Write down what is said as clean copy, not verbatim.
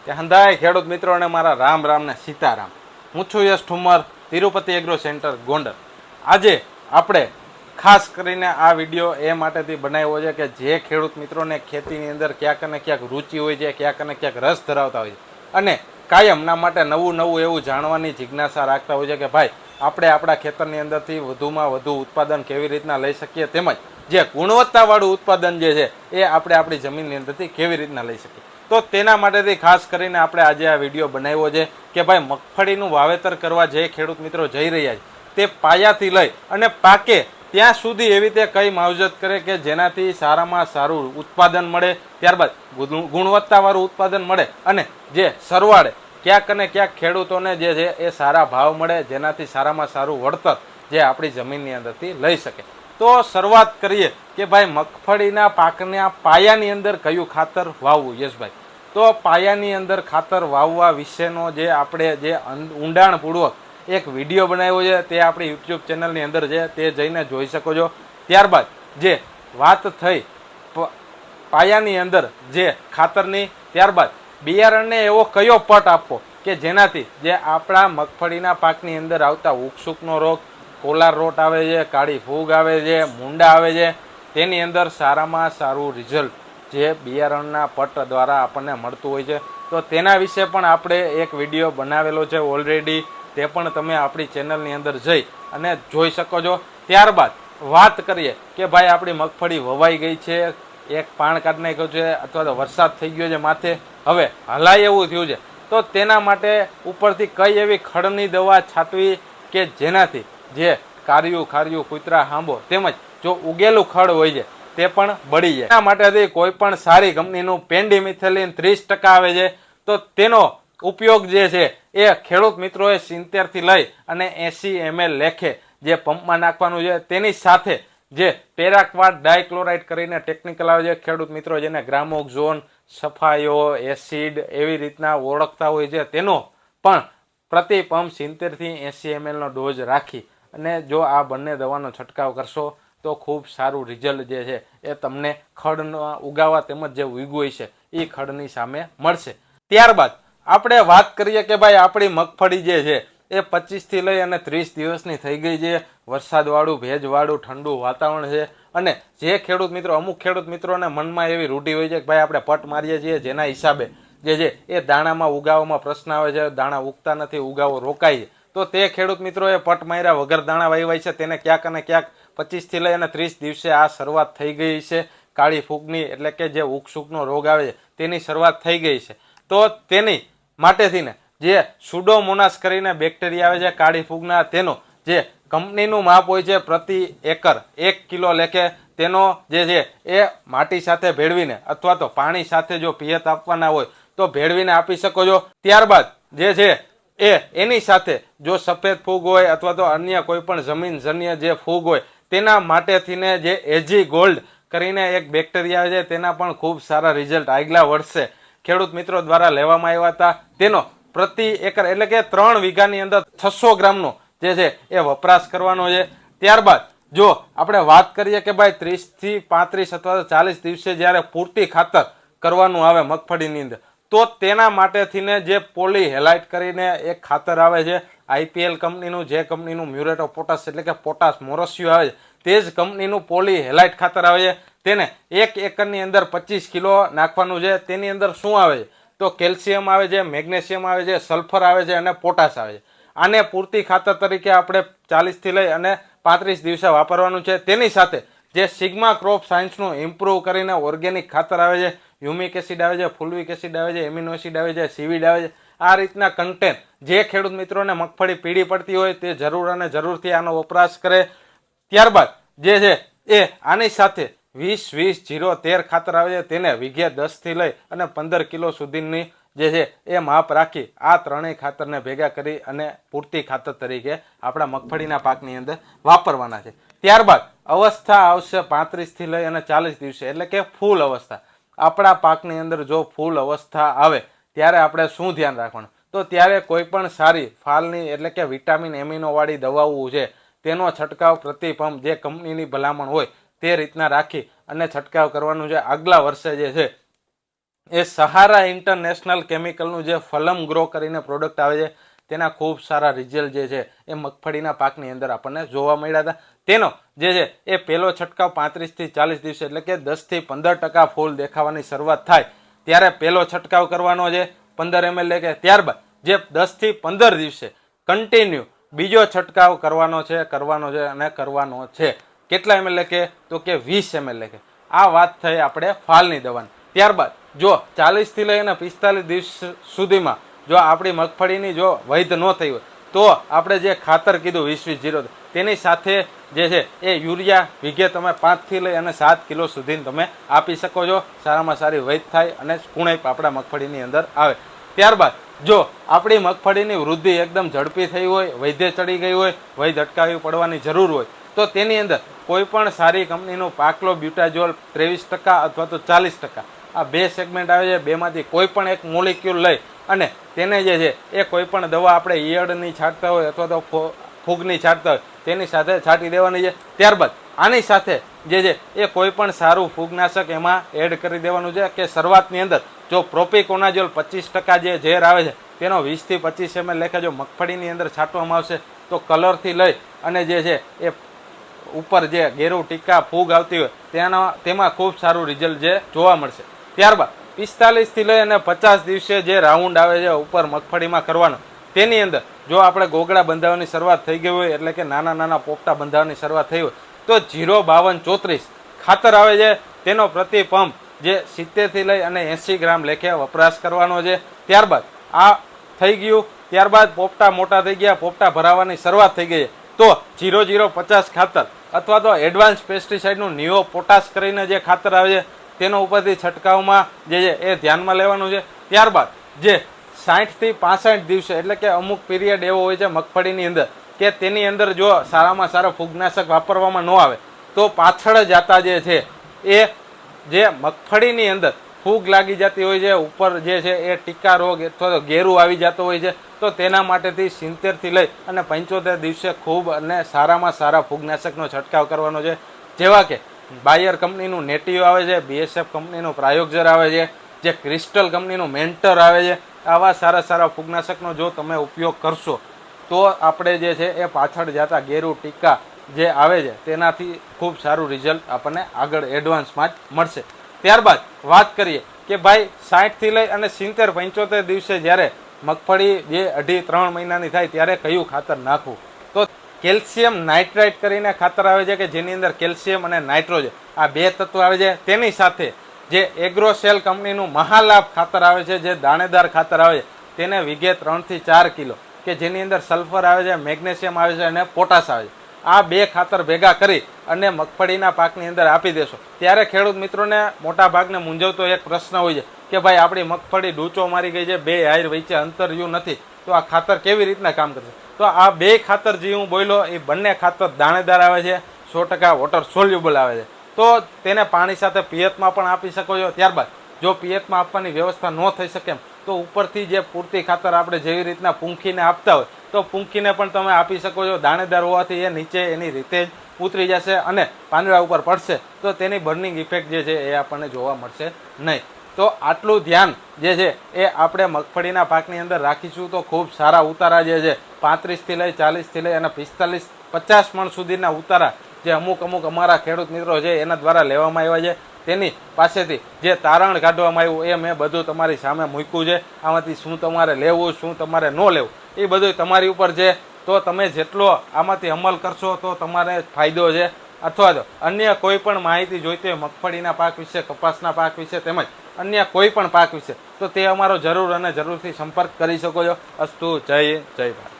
કે હંધાય ખેડૂત મિત્રોને મારા રામ રામ ને સીતારામ. હું છું યશ ઠુમર, તિરુપતિ એગ્રો સેન્ટર ગોંડલ. આજે આપણે ખાસ કરીને આ વિડીયો એ માટેથી બનાવ્યો છે કે જે ખેડૂત મિત્રોને ખેતીની અંદર ક્યાંક ને ક્યાંક રુચિ હોય છે, ક્યાંક ને ક્યાંક રસ ધરાવતા હોય છે અને કાયમના માટે નવું નવું એવું જાણવાની જિજ્ઞાસા રાખતા હોય છે કે ભાઈ આપણે આપણા ખેતરની અંદરથી વધુમાં વધુ ઉત્પાદન કેવી રીતના લઈ શકીએ, તેમજ જે ગુણવત્તાવાળું ઉત્પાદન જે છે એ આપણે આપણી જમીનની અંદરથી કેવી રીતના લઈ શકીએ. તો તેના માટેથી ખાસ કરીને આપણે આજે આ વિડીયો બનાવ્યો છે કે ભાઈ મગફળીનું વાવેતર કરવા જે ખેડૂત મિત્રો જઈ રહ્યા છે તે પાયાથી લઈ અને પાકે ત્યાં સુધી એવી રીતે કઈ માવજત કરે કે જેનાથી સારામાં સારું ઉત્પાદન મળે, ત્યારબાદ ગુણવત્તાવાળું ઉત્પાદન મળે અને જે સરવાળે ક્યાંક ને ક્યાંક ખેડૂતોને જે છે એ સારા ભાવ મળે, જેનાથી સારામાં સારું વળતર જે આપણી જમીનની અંદરથી લઈ શકે. તો શરૂઆત કરીએ કે ભાઈ મગફળીના પાકના પાયાની અંદર કયું ખાતર વાવવું. યશભાઈ, તો પાયાની અંદર ખાતર વાવવા વિશેનો જે આપણે જે ઊંડાણપૂર્વક એક વિડીયો બનાવ્યો છે તે આપણી યુટ્યુબ ચેનલની અંદર છે, તે જઈને જોઈ શકો છો. ત્યારબાદ જે વાત થઈ પાયાની અંદર જે ખાતરની, ત્યારબાદ બિયારણને એવો કયો પટ આપવો કે જેનાથી જે આપણા મગફળીના પાકની અંદર આવતા ઉકસુકનો રોગ, કોલાર રોટ આવે છે, કાળી ફૂગ આવે છે, મૂંડા આવે છે, તેની અંદર સારામાં સારું રિઝલ્ટ જે બિયારણના પટ દ્વારા આપણને મળતું હોય છે. તો તેના વિશે પણ આપણે એક વિડીયો બનાવેલો છે ઓલરેડી, તે પણ તમે આપણી ચેનલની અંદર જઈ અને જોઈ શકો છો. ત્યારબાદ વાત કરીએ કે ભાઈ આપણી મગફળી વવાઈ ગઈ છે, એક પાણ કાઢી નાખ્યો છે અથવા તો વરસાદ થઈ ગયો છે માથે, હવે હલાય એવું થયું છે, તો તેના માટે ઉપરથી કઈ એવી ખડની દવા છાંટવી કે જેનાથી જે કાર્યું ખાર્યું કૂતરા હાંબો તેમજ જો ઉગેલું ખડ હોય છે તે પણ બળી જાય. એના માટેથી કોઈ પણ સારી કંપનીનું પેન્ડીમિથેલિન 30% આવે છે, તો તેનો ઉપયોગ જે છે એ ખેડૂત મિત્રોએ 70 થી લઈ અને 80 ml લેખે જે પંપમાં નાખવાનું છે. તેની સાથે જે પેરાક્વાટ ડાયક્લોરાઇડ કરીને ટેકનિકલ આવે છે, ખેડૂત મિત્રો જેને ગ્રામોક્ઝોન, સફાયો, એસિડ એવી રીતના ઓળખતા હોય છે, તેનો પણ પ્રતિ પંપ 70 થી 80 ml નો ડોઝ રાખી અને જો આ બંને દવાનો છંટકાવ કરશો તો ખૂબ સારું રિઝલ્ટ જે છે એ તમને ખડનો ઉગાવા તેમજ જે ઉગ્યું છે એ ખડની સામે મળશે. ત્યારબાદ આપણે વાત કરીએ કે ભાઈ આપણી મગફળી જે છે એ 25 થી લઈ અને 30 દિવસની થઈ ગઈ છે, વરસાદવાળું ભેજવાળું ઠંડુ વાતાવરણ છે અને જે ખેડૂત મિત્રો, અમુક ખેડૂત મિત્રોને મનમાં એવી રૂઢી હોય છે કે ભાઈ આપણે પટ મારીએ છીએ જેના હિસાબે જે છે એ દાણામાં ઉગાવામાં પ્રશ્ન આવે છે, દાણા ઉગતા નથી, ઉગાવો રોકાય છે. તો તે ખેડૂત મિત્રોએ પટ માર્યા વગર દાણા વાવ્યા છે, તેને ક્યાંક અને ક્યાંક 25 થી લઈ અને 30 દિવસે આ શરૂઆત થઈ ગઈ છે કાળી ફૂગની, એટલે કે જે ઉકસુકનો રોગ આવે છે તેની શરૂઆત થઈ ગઈ છે. તો તેની માટેથી ને જે સુડોમોનાસ કરીને બેક્ટેરિયા આવે છે કાળી ફૂગના, તેનો જે કંપનીનું માપ હોય છે પ્રતિ એકર 1 કિલો લેખે, તેનો જે છે એ માટી સાથે ભેળવીને અથવા તો પાણી સાથે જો પિયત આપવાના હોય તો ભેળવીને આપી શકો છો. ત્યારબાદ જે છે એની સાથે જો સફેદ ફૂગ હોય અથવા તો અન્ય કોઈ પણ જમીનજન્ય જે ફૂગ હોય તેના માટેથીને જે એજી ગોલ્ડ કરીને એક બેક્ટેરિયા આવે છે, તેના પણ ખૂબ સારા રિઝલ્ટ આગલા વર્ષે ખેડૂત મિત્રો દ્વારા લેવામાં આવ્યા હતા. તેનો પ્રતિ એકર એટલે કે 3 વીઘાની અંદર 600 ગ્રામનો જે છે એ વપરાશ કરવાનો છે. ત્યારબાદ જો આપણે વાત કરીએ કે ભાઈ 30 થી 35 અથવા તો 40 દિવસે જ્યારે પૂરતી ખાતર કરવાનું આવે મગફળીની અંદર, તો તેના માટેથીને જે પોલી હેલાઇટ કરીને એક ખાતર આવે છે IPL કંપનીનું, જે કંપનીનું મ્યુરેટ ઓફ પોટાશ એટલે કે પોટાશ મોરસ્યું આવે છે તે જ કંપનીનું પોલી હેલાઇટ ખાતર આવે છે. તેને 1 એકરની અંદર 25 કિલો નાખવાનું છે. તેની અંદર શું આવે છે તો કેલ્શિયમ આવે છે, મેગ્નેશિયમ આવે છે, સલ્ફર આવે છે અને પોટાશ આવે છે. આને પૂરતી ખાતર તરીકે આપણે 40 થી લઈ અને 35 દિવસે વાપરવાનું છે. તેની સાથે જે સિગ્મા ક્રોપ સાયન્સનું ઇમ્પ્રૂવ કરીને ઓર્ગેનિક ખાતર આવે છે, હ્યુમિક એસિડ આવે છે, ફુલવિક એસિડ આવે છે, એમિનો એસિડ આવે છે, સીવીડ આવે છે, આ રીતના કન્ટેન્ટ જે ખેડૂત મિત્રોને મગફળી પીળી પડતી હોય તે જરૂર અને જરૂરથી આનો વપરાશ કરે. ત્યારબાદ જે છે એ આની સાથે 20-20-0-13 ખાતર આવે છે, તેને વીઘે 10 થી લઈ અને 15 કિલો સુધીની જે છે એ માપ રાખી આ ત્રણેય ખાતરને ભેગા કરી અને પૂરતી ખાતર તરીકે આપણા મગફળીના પાકની અંદર વાપરવાના છે. ત્યારબાદ અવસ્થા આવશે 35 થી લઈ અને 40 દિવસે એટલે કે ફૂલ અવસ્થા. આપણા પાકની અંદર જો ફૂલ અવસ્થા આવે ત્યારે આપણે શું ધ્યાન રાખવાનું, તો ત્યારે કોઈ પણ સારી ફાલની એટલે કે વિટામિન એમિનો વાળી દવાઓ છે તેનો છંટકાવ પ્રતિ પંપ જે કંપનીની ભલામણ હોય તે રીતના રાખી અને છંટકાવ કરવાનું છે. આગલા વર્ષે જે છે એ સહારા ઇન્ટરનેશનલ કેમિકલનું જે ફલમ ગ્રો કરીને પ્રોડક્ટ આવે છે તેના ખૂબ સારા રિઝલ્ટ જે છે એ મગફળીના પાકની અંદર આપણને જોવા મળ્યા હતા. તેનો જે છે એ પહેલો છંટકાવ 35 થી 40 દિવસે એટલે કે 10 થી 15% ફૂલ દેખાવાની શરૂઆત થાય ત્યારે પહેલો છંટકાવ કરવાનો છે 15 ml કે ત્યારબાદ જે 10 થી 15 દિવસે કન્ટિન્યુ બીજો છંટકાવ કરવાનો છે અને કરવાનો છે. કેટલા ml કે તો કે 20 ml કે. આ વાત થઈ આપણે ફાલની દવાની. ત્યારબાદ જો 40 થી લઈને 45 દિવસ સુધીમાં જો આપણી મગફળીની જો વૈધ ન થઈ હોય તો આપણે જે ખાતર કીધું 20-20-0 તેની સાથે જે છે એ યુરિયા વીઘે તમે 5 થી લઈ અને 7 કિલો સુધી તમે આપી શકો છો. સારામાં સારી વૈધ થાય અને કુણાઈ આપણા મગફળીની અંદર આવે. ત્યારબાદ જો આપણી મગફળીની વૃદ્ધિ એકદમ ઝડપી થઈ હોય, વૈધે ચડી ગઈ હોય, વૈધ અટકાવી પડવાની જરૂર હોય તો તેની અંદર કોઈ પણ સારી કંપનીનું પાકલો બ્યુટાજોલ 23% અથવા તો 40%, આ બે સેગમેન્ટ આવે છે. બેમાંથી કોઈ પણ એક મોલિક્યુલ લઈ અને તેને જે છે એ કોઈ પણ દવા આપણે ઈયળની છાંટતા હોય અથવા તો ફૂગની છાંટતા હોય તેની સાથે છાંટી દેવાની છે. ત્યારબાદ આની સાથે જે છે એ કોઈ પણ સારું ફૂગનાશક એમાં એડ કરી દેવાનું છે કે શરૂઆતની અંદર જો પ્રોપિકોનાઝોલ 25% જે ઝેર આવે છે તેનો 20 થી 25 ml લેખે જો મગફળીની અંદર છાંટવામાં આવશે તો કલરથી લઈ અને જે છે એ ઉપર જે ગેરુ ટીકા ફૂગ આવતી હોય તેમાં ખૂબ સારું રિઝલ્ટ જે જોવા મળશે. ત્યારબાદ 45 થી લઈ અને 50 દિવસે જે રાઉન્ડ આવે છે ઉપર મગફળીમાં કરવાનો તેની અંદર જો આપણે ગોગડા બંધાવવાની શરૂઆત થઈ ગઈ હોય એટલે કે નાના નાના પોપટા બંધાવવાની શરૂઆત થઈ હોય તો 05234 ખાતર આવે છે તેનો પ્રતિ પંપ જે 70 થી લઈ અને 80 ગ્રામ લેખે વપરાશ કરવાનો છે. ત્યારબાદ આ થઈ ગયું. ત્યારબાદ પોપટા મોટા થઈ ગયા, પોપટા ભરાવાની શરૂઆત થઈ ગઈ તો 0050 ખાતર અથવા તો એડવાન્સ પેસ્ટિસાઇડનું નિયો પોટાશ કરીને જે ખાતર આવે છે તેનો ઉપરથી છંટકાવમાં જે છે એ ધ્યાનમાં લેવાનું છે. ત્યારબાદ જે 60 થી 65 દિવસે એટલે કે અમુક પીરિયડ એવો હોય છે મગફળીની અંદર કે તેની અંદર જો સારામાં સારો ફૂગનાશક વાપરવામાં ન આવે તો પાછળ જતા જે છે એ જે મગફળીની અંદર ફૂગ લાગી જતી હોય છે, ઉપર જે છે એ ટીકા રોગ અથવા તો ગેરું આવી જતો હોય છે તો તેના માટેથી 70 થી લઈ અને 75 દિવસે ખૂબ અને સારામાં સારા ફૂગનાશકનો છંટકાવ કરવાનો છે. જેવા કે બાયર કંપનીનું નેટિવ આવે છે, BSF કંપનીનું પ્રાયોગઝર આવે છે, જે ક્રિસ્ટલ કંપનીનું મેન્ટર આવે છે. આવા સારા સારા ફૂગનાશકનો જો તમે ઉપયોગ કરશો તો આપણે જે છે એ પાછળ જતા ગેરુ ટીકા જે આવે છે તેનાથી ખૂબ સારું રિઝલ્ટ આપણને આગળ એડવાન્સમાં જ મળશે. ત્યારબાદ વાત કરીએ કે ભાઈ 60 થી લઈ અને 70-75 દિવસે જ્યારે મગફળી જે 2.5-3 મહિનાની થાય ત્યારે કયું ખાતર નાખવું તો કેલ્શિયમ નાઇટ્રાઇટ કરીને ખાતર આવે છે કે જેની અંદર કેલ્શિયમ અને નાઇટ્રોજન આ બે તત્વો આવે છે. તેની સાથે જે એગ્રોસેલ કંપનીનું મહાલાભ ખાતર આવે છે જે દાણેદાર ખાતર આવે છે તેને વીઘે 3 થી 4 કિલો કે જેની અંદર સલ્ફર આવે છે, મેગ્નેશિયમ આવે છે અને પોટાશ આવે છે. આ બે ખાતર ભેગા કરી અને મગફળીના પાકની અંદર આપી દેશો ત્યારે ખેડૂત મિત્રોને મોટા ભાગને મૂંઝવતો એક પ્રશ્ન હોય છે કે ભાઈ આપણી મગફળી ડૂચો મારી ગઈ છે, બે હાયર વચ્ચે અંતર રહ્યું નથી તો આ ખાતર કેવી રીતના કામ કરશે. તો આ બે ખાતર જે હું બોલ્યો એ બંને ખાતર દાણેદાર આવે છે, 100% વોટર સોલ્યુબલ આવે છે તો તેને પાણી સાથે પિયતમાં પણ આપી શકો છો. ત્યારબાદ જો પિયતમાં આપવાની વ્યવસ્થા ન થઈ શકે એમ તો ઉપરથી જે પૂરતી ખાતર આપણે જેવી રીતના પૂંખીને આપતા હોય તો પૂંખીને પણ તમે આપી શકો છો. દાણેદાર હોવાથી એ નીચે એની રીતે જ ઉતરી જશે અને પાંદડા ઉપર પડશે તો તેની બર્નિંગ ઇફેક્ટ જે છે એ આપણને જોવા મળશે નહીં. તો આટલું ધ્યાન જે છે એ આપણે મગફળીના પાકની અંદર રાખીશું તો ખૂબ સારા ઉતારા જે છે 35 થી લઈ 40 થી લઈ અને 45-50 મણ સુધીના ઉતારા જે અમુક અમારા ખેડૂત મિત્રો છે એના દ્વારા લેવામાં આવ્યા છે તેની પાસેથી જે તારણ કાઢવામાં આવ્યું એ મેં બધું તમારી સામે મૂક્યું છે. આમાંથી શું તમારે લેવું, શું તમારે ન લેવું એ બધું તમારી ઉપર છે. તો તમે જેટલો આમાંથી અમલ કરશો તો તમારે ફાયદો છે. અથવા તો અન્ય કોઈ પણ માહિતી જોઈતી હોય મગફળીના પાક વિશે, કપાસના પાક વિશે તેમજ અન્ય કોઈ પણ પાક વિશે તો તે અમારો જરૂર અને જરૂરથી સંપર્ક કરી શકો છો. અસ્તુ. જય ભારત.